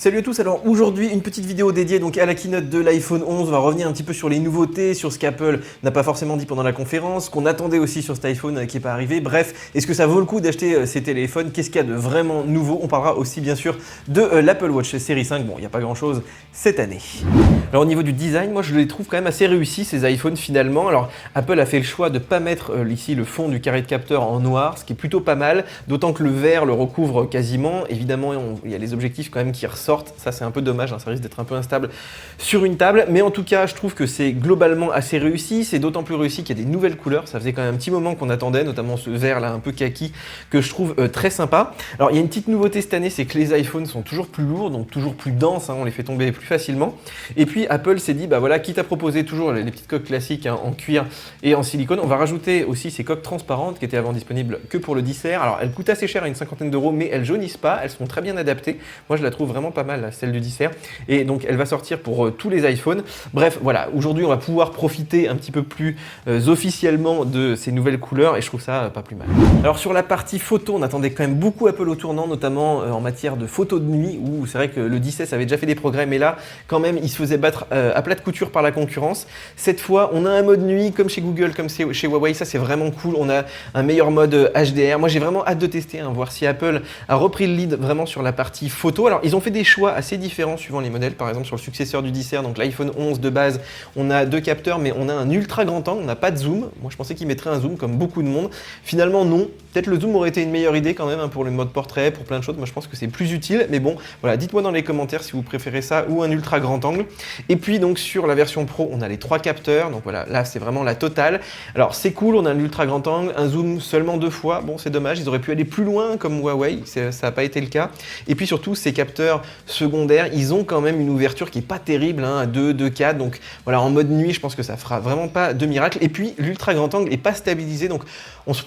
Salut à tous, alors aujourd'hui une petite vidéo dédiée donc à la keynote de l'iPhone 11. On va revenir un petit peu sur les nouveautés, sur ce qu'Apple n'a pas forcément dit pendant la conférence, qu'on attendait aussi sur cet iPhone qui n'est pas arrivé. Bref, est-ce que ça vaut le coup d'acheter ces téléphones? Qu'est-ce qu'il y a de vraiment nouveau? On parlera aussi bien sûr de l'Apple Watch série 5. Bon, il n'y a pas grand chose cette année. Alors au niveau du design, moi je les trouve quand même assez réussis ces iPhones finalement. Alors Apple a fait le choix de ne pas mettre ici le fond du carré de capteur en noir, ce qui est plutôt pas mal, d'autant que le vert le recouvre quasiment. Évidemment, il y a les objectifs quand même qui ressortent. Ça c'est un peu dommage, hein, ça risque d'être un peu instable sur une table, mais en tout cas je trouve que c'est globalement assez réussi. C'est d'autant plus réussi qu'il y a des nouvelles couleurs. Ça faisait quand même un petit moment qu'on attendait, notamment ce vert là un peu kaki que je trouve très sympa. Alors il y a une petite nouveauté cette année, c'est que les iPhones sont toujours plus lourds, donc toujours plus denses, hein, on les fait tomber plus facilement. Et puis Apple s'est dit, bah voilà, quitte à proposer toujours les petites coques classiques hein, en cuir et en silicone, on va rajouter aussi ces coques transparentes qui étaient avant disponibles que pour le 10R. Alors elles coûtent assez cher à une cinquantaine d'euros, mais elles jaunissent pas, elles sont très bien adaptées. Moi je la trouve vraiment pas mal, celle du 10R, et donc elle va sortir pour tous les iPhones. Bref, voilà, aujourd'hui on va pouvoir profiter un petit peu plus officiellement de ces nouvelles couleurs, et je trouve ça pas plus mal. Alors sur la partie photo, on attendait quand même beaucoup Apple au tournant, notamment en matière de photos de nuit, où c'est vrai que le 10S avait déjà fait des progrès, mais là, quand même, il se faisait battre à plat de couture par la concurrence. Cette fois, on a un mode nuit, comme chez Google, comme chez Huawei, ça c'est vraiment cool. On a un meilleur mode HDR. Moi j'ai vraiment hâte de tester, hein, voir si Apple a repris le lead vraiment sur la partie photo. Alors ils ont fait des choix assez différents suivant les modèles. Par exemple sur le successeur du 10R, donc l'iPhone 11 de base, on a deux capteurs mais on a un ultra grand angle, on n'a pas de zoom. Moi je pensais qu'ils mettraient un zoom comme beaucoup de monde. Finalement non, peut-être le zoom aurait été une meilleure idée quand même hein, pour le mode portrait, pour plein de choses. Moi je pense que c'est plus utile, mais bon voilà, dites-moi dans les commentaires si vous préférez ça ou un ultra grand angle. Et puis donc sur la version Pro, on a les trois capteurs, donc voilà, là c'est vraiment la totale. Alors c'est cool, on a un ultra grand angle, un zoom seulement 2 fois, bon c'est dommage, ils auraient pu aller plus loin comme Huawei, ça n'a pas été le cas. Et puis surtout ces capteurs secondaires, ils ont quand même une ouverture qui est pas terrible, hein, à 2, 4, donc voilà, en mode nuit je pense que ça fera vraiment pas de miracle. Et puis l'ultra grand angle est pas stabilisé, donc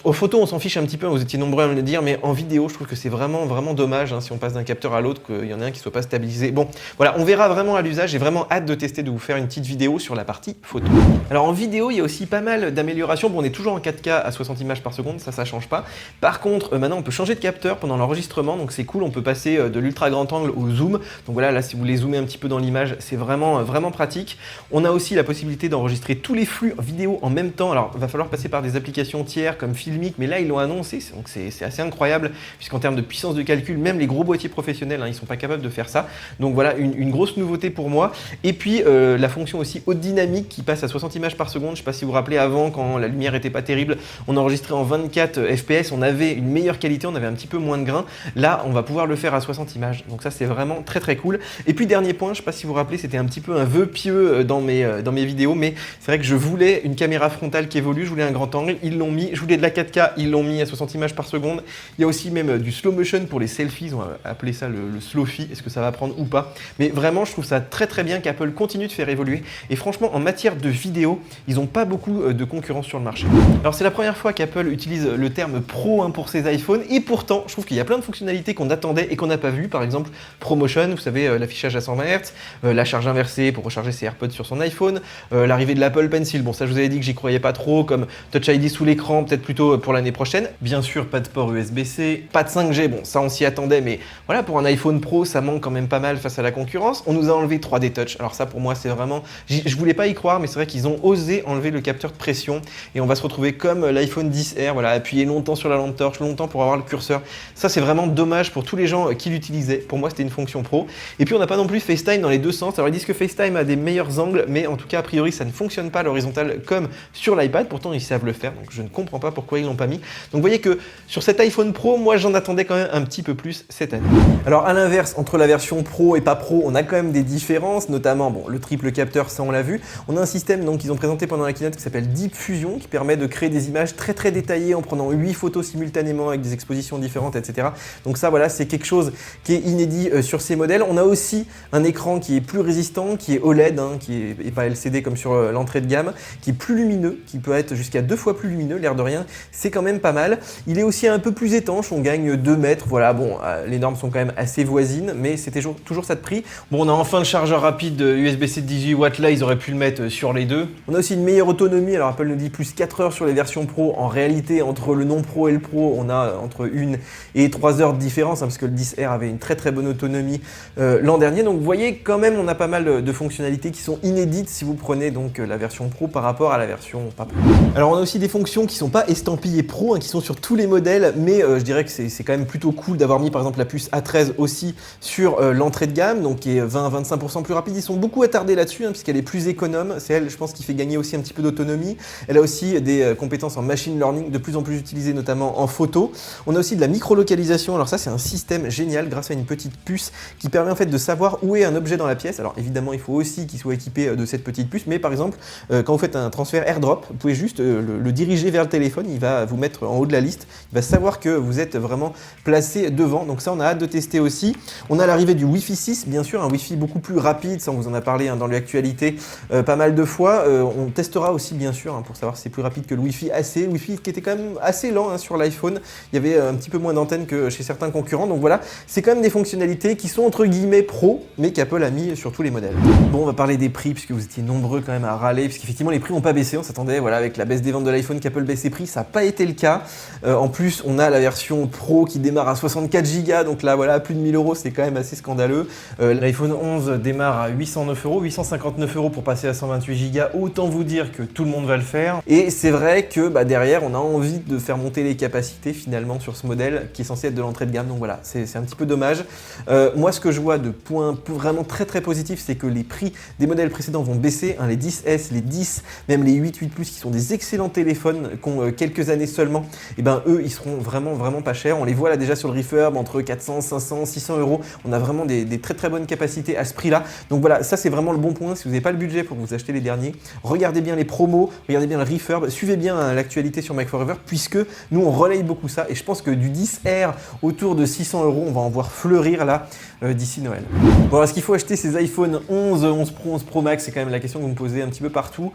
aux photos on s'en fiche un petit peu, vous étiez nombreux à me le dire, mais en vidéo je trouve que c'est vraiment dommage hein, si on passe d'un capteur à l'autre, qu'il y en a un qui soit pas stabilisé. Bon voilà, on verra vraiment à l'usage, j'ai vraiment hâte de tester, de vous faire une petite vidéo sur la partie photo. Alors en vidéo il y a aussi pas mal d'améliorations, bon on est toujours en 4K à 60 images par seconde, ça change pas. Par contre maintenant on peut changer de capteur pendant l'enregistrement, donc c'est cool, on peut passer de l'ultra grand angle au zoom, donc voilà, là si vous voulez zoomer un petit peu dans l'image, c'est vraiment pratique. On a aussi la possibilité d'enregistrer tous les flux vidéo en même temps. Alors il va falloir passer par des applications tiers comme Filmic, mais là ils l'ont annoncé, donc c'est assez incroyable, puisqu'en termes de puissance de calcul, même les gros boîtiers professionnels, hein, ils sont pas capables de faire ça. Donc voilà, une grosse nouveauté pour moi. Et puis la fonction aussi haute dynamique qui passe à 60 images par seconde. Je sais pas si vous vous rappelez, avant quand la lumière était pas terrible, on enregistrait en 24 fps, on avait une meilleure qualité, on avait un petit peu moins de grain. Là on va pouvoir le faire à 60 images, donc ça c'est vraiment très cool. Et puis dernier point, je sais pas si vous vous rappelez, c'était un petit peu un vœu pieux dans mes vidéos, mais c'est vrai que je voulais une caméra frontale qui évolue, je voulais un grand angle, ils l'ont mis. Je voulais de la 4K, ils l'ont mis à 60 images par seconde. Il y a aussi même du slow motion pour les selfies, on va appeler ça le slowfie, est-ce que ça va prendre ou pas, mais vraiment je trouve ça très bien qu'Apple continue de faire évoluer. Et franchement en matière de vidéo, ils n'ont pas beaucoup de concurrence sur le marché. Alors c'est la première fois qu'Apple utilise le terme pro hein, pour ses iPhones, et pourtant je trouve qu'il y a plein de fonctionnalités qu'on attendait et qu'on n'a pas vu. Par exemple ProMotion, vous savez, l'affichage à 120 Hz, la charge inversée pour recharger ses AirPods sur son iPhone, l'arrivée de l'Apple Pencil, bon ça je vous avais dit que j'y croyais pas trop, comme Touch ID sous l'écran, peut-être plutôt pour l'année prochaine. Bien sûr pas de port USB-C, pas de 5G, bon ça on s'y attendait, mais voilà, pour un iPhone Pro ça manque quand même pas mal face à la concurrence. On nous a enlevé 3D Touch, alors ça pour moi c'est vraiment, je voulais pas y croire, mais c'est vrai qu'ils ont osé enlever le capteur de pression, et on va se retrouver comme l'iPhone 10R, voilà, appuyer longtemps sur la lampe torche, longtemps pour avoir le curseur. Ça c'est vraiment dommage pour tous les gens qui l'utilisaient. Pour moi c'était une fonction pro. Et puis on n'a pas non plus FaceTime dans les deux sens. Alors ils disent que FaceTime a des meilleurs angles, mais en tout cas a priori ça ne fonctionne pas à l'horizontale comme sur l'iPad, pourtant ils savent le faire, donc je ne comprends pas pourquoi ils l'ont pas mis. Donc vous voyez que sur cet iPhone Pro, moi j'en attendais quand même un petit peu plus cette année. Alors à l'inverse, entre la version Pro et pas Pro, on a quand même des différences, notamment bon, le triple capteur, ça on l'a vu. On a un système donc qu'ils ont présenté pendant la keynote qui s'appelle Deep Fusion, qui permet de créer des images très détaillées en prenant 8 photos simultanément avec des expositions différentes, etc. Donc ça voilà, c'est quelque chose qui est inédit sur ces modèles. On a aussi un écran qui est plus résistant, qui est OLED, hein, qui est pas LCD comme sur l'entrée de gamme, qui est plus lumineux, qui peut être jusqu'à 2 fois plus lumineux, l'air de rien. bien, c'est quand même pas mal. Il est aussi un peu plus étanche, on gagne 2 mètres, voilà, bon, les normes sont quand même assez voisines, mais c'était toujours ça de prix. Bon, on a enfin le chargeur rapide USB-C de 18 watts, là ils auraient pu le mettre sur les deux. On a aussi une meilleure autonomie, alors Apple nous dit plus 4 heures sur les versions Pro, en réalité entre le non Pro et le Pro, on a entre 1 et 3 heures de différence, hein, parce que le 10R avait une très bonne autonomie l'an dernier, donc vous voyez quand même on a pas mal de fonctionnalités qui sont inédites si vous prenez donc la version Pro par rapport à la version pas Pro. Alors on a aussi des fonctions qui sont pas estampillées Pro, hein, qui sont sur tous les modèles, mais je dirais que c'est quand même plutôt cool d'avoir mis par exemple la puce A13 aussi sur l'entrée de gamme, donc qui est 20-25% plus rapide. Ils sont beaucoup attardés là-dessus, hein, puisqu'elle est plus économe, c'est elle je pense qui fait gagner aussi un petit peu d'autonomie. Elle a aussi des compétences en machine learning de plus en plus utilisées notamment en photo. On a aussi de la micro-localisation, alors ça c'est un système génial grâce à une petite puce qui permet en fait de savoir où est un objet dans la pièce. Alors évidemment il faut aussi qu'il soit équipé de cette petite puce, mais par exemple quand vous faites un transfert AirDrop, vous pouvez juste le diriger vers le téléphone, il va vous mettre en haut de la liste, il va savoir que vous êtes vraiment placé devant, donc ça on a hâte de tester aussi. On a l'arrivée du Wi-Fi 6, bien sûr, un Wi-Fi beaucoup plus rapide, ça on vous en a parlé hein, dans l'actualité pas mal de fois. On testera aussi bien sûr hein, pour savoir si c'est plus rapide que le Wi-Fi AC, le Wi-Fi qui était quand même assez lent hein, sur l'iPhone, il y avait un petit peu moins d'antenne que chez certains concurrents, donc voilà, c'est quand même des fonctionnalités qui sont entre guillemets pro, mais qu'Apple a mis sur tous les modèles. Bon, on va parler des prix, puisque vous étiez nombreux quand même à râler, puisqu'effectivement les prix n'ont pas baissé, on s'attendait voilà, avec la baisse des ventes de l'iPhone qu'Apple baisse ses prix, ça n'a pas été le cas. En plus, on a la version Pro qui démarre à 64 Go, donc là voilà, plus de 1000 €, c'est quand même assez scandaleux. L'iPhone 11 démarre à 809 €, 859 € pour passer à 128 Go, autant vous dire que tout le monde va le faire. Et c'est vrai que derrière, on a envie de faire monter les capacités finalement sur ce modèle qui est censé être de l'entrée de gamme, donc voilà, c'est un petit peu dommage. Moi, ce que je vois de point vraiment très positif, c'est que les prix des modèles précédents vont baisser, hein, les 10S, les 10, même les 8 Plus qui sont des excellents téléphones qui ont quelques années seulement, et eux ils seront vraiment pas chers. On les voit là déjà sur le refurb entre 400, 500, 600 €. On a vraiment des très bonnes capacités à ce prix-là. Donc voilà, ça c'est vraiment le bon point. Si vous n'avez pas le budget pour vous acheter les derniers, regardez bien les promos, regardez bien le refurb, suivez bien hein, l'actualité sur Mac Forever, puisque nous on relaye beaucoup ça, et je pense que du 10R autour de 600 €, on va en voir fleurir là d'ici Noël. Bon, alors est-ce qu'il faut acheter ces iPhone 11, 11 Pro, 11 Pro Max? C'est quand même la question que vous me posez un petit peu partout.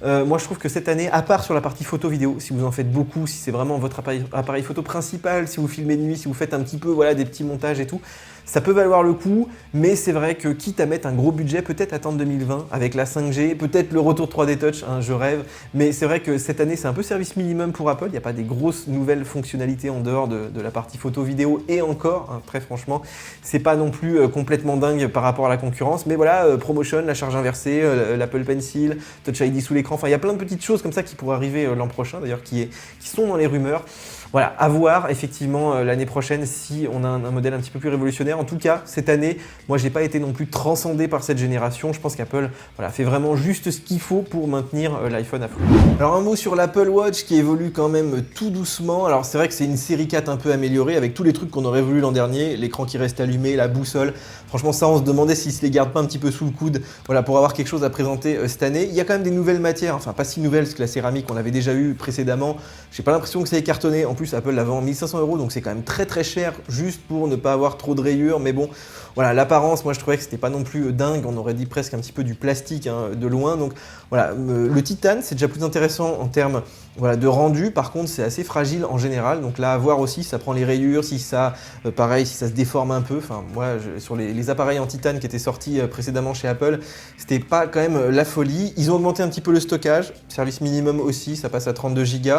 Moi je trouve que cette année, à part sur la partie photo vidéo, si vous en faites beaucoup, si c'est vraiment votre appareil photo principal, si vous filmez de nuit, si vous faites un petit peu voilà, des petits montages et tout, ça peut valoir le coup, mais c'est vrai que quitte à mettre un gros budget, peut-être attendre 2020 avec la 5G, peut-être le retour 3D Touch, hein, je rêve, mais c'est vrai que cette année c'est un peu service minimum pour Apple, il n'y a pas des grosses nouvelles fonctionnalités en dehors de la partie photo vidéo, et encore, hein, très franchement, c'est pas non plus complètement dingue par rapport à la concurrence, mais voilà, ProMotion, la charge inversée, l'Apple Pencil, Touch ID sous l'écran, enfin il y a plein de petites choses comme ça qui pourraient arriver l'an prochain d'ailleurs, qui sont dans les rumeurs. Voilà, à voir effectivement l'année prochaine si on a un modèle un petit peu plus révolutionnaire. En tout cas, cette année, moi j'ai pas été non plus transcendé par cette génération. Je pense qu'Apple fait vraiment juste ce qu'il faut pour maintenir l'iPhone à flot. Alors un mot sur l'Apple Watch qui évolue quand même tout doucement. Alors c'est vrai que c'est une série 4 un peu améliorée avec tous les trucs qu'on aurait voulu l'an dernier, l'écran qui reste allumé, la boussole. Franchement ça on se demandait s'ils se les gardent pas un petit peu sous le coude pour avoir quelque chose à présenter cette année. Il y a quand même des nouvelles matières, enfin pas si nouvelles parce que la céramique on l'avait déjà eu précédemment. J'ai pas l'impression que ça ait cartonné. En plus Apple la vend 1500 €, donc c'est quand même très cher juste pour ne pas avoir trop de rayures, mais bon, voilà, l'apparence, moi je trouvais que c'était pas non plus dingue, on aurait dit presque un petit peu du plastique hein, de loin, donc voilà, le titane c'est déjà plus intéressant en termes de rendu, par contre c'est assez fragile en général, donc là à voir aussi si ça prend les rayures, si ça, pareil, si ça se déforme un peu, enfin moi sur les appareils en titane qui étaient sortis précédemment chez Apple, c'était pas quand même la folie. Ils ont augmenté un petit peu le stockage, service minimum aussi, ça passe à 32 Go,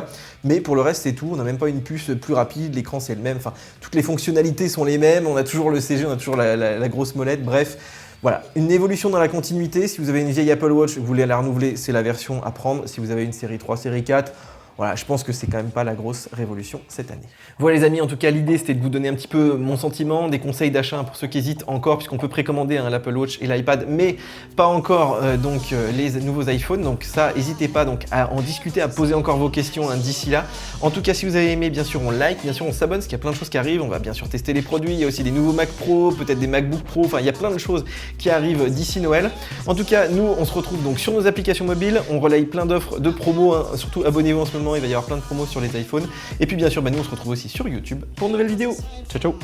mais pour le reste c'est tout, on n'a même pas une puce plus rapide, l'écran c'est le même, enfin toutes les fonctionnalités sont les mêmes, on a toujours le CG, on a toujours la grosse molette, bref. Voilà, une évolution dans la continuité. Si vous avez une vieille Apple Watch, vous voulez la renouveler, c'est la version à prendre. Si vous avez une série 3, série 4, voilà, je pense que c'est quand même pas la grosse révolution cette année. Voilà les amis, en tout cas l'idée c'était de vous donner un petit peu mon sentiment, des conseils d'achat pour ceux qui hésitent encore, puisqu'on peut précommander l'Apple Watch et l'iPad, mais pas encore les nouveaux iPhones, donc ça n'hésitez pas donc à en discuter, à poser encore vos questions d'ici là. En tout cas si vous avez aimé, bien sûr on like, bien sûr on s'abonne, parce qu'il y a plein de choses qui arrivent, on va bien sûr tester les produits, il y a aussi des nouveaux Mac Pro, peut-être des MacBook Pro, enfin il y a plein de choses qui arrivent d'ici Noël. En tout cas nous on se retrouve donc sur nos applications mobiles, on relaye plein d'offres de promos, hein, surtout abonnez-vous en ce moment, il va y avoir plein de promos sur les iPhones. Et puis bien sûr, nous on se retrouve aussi sur YouTube pour une nouvelle vidéo. Ciao ciao.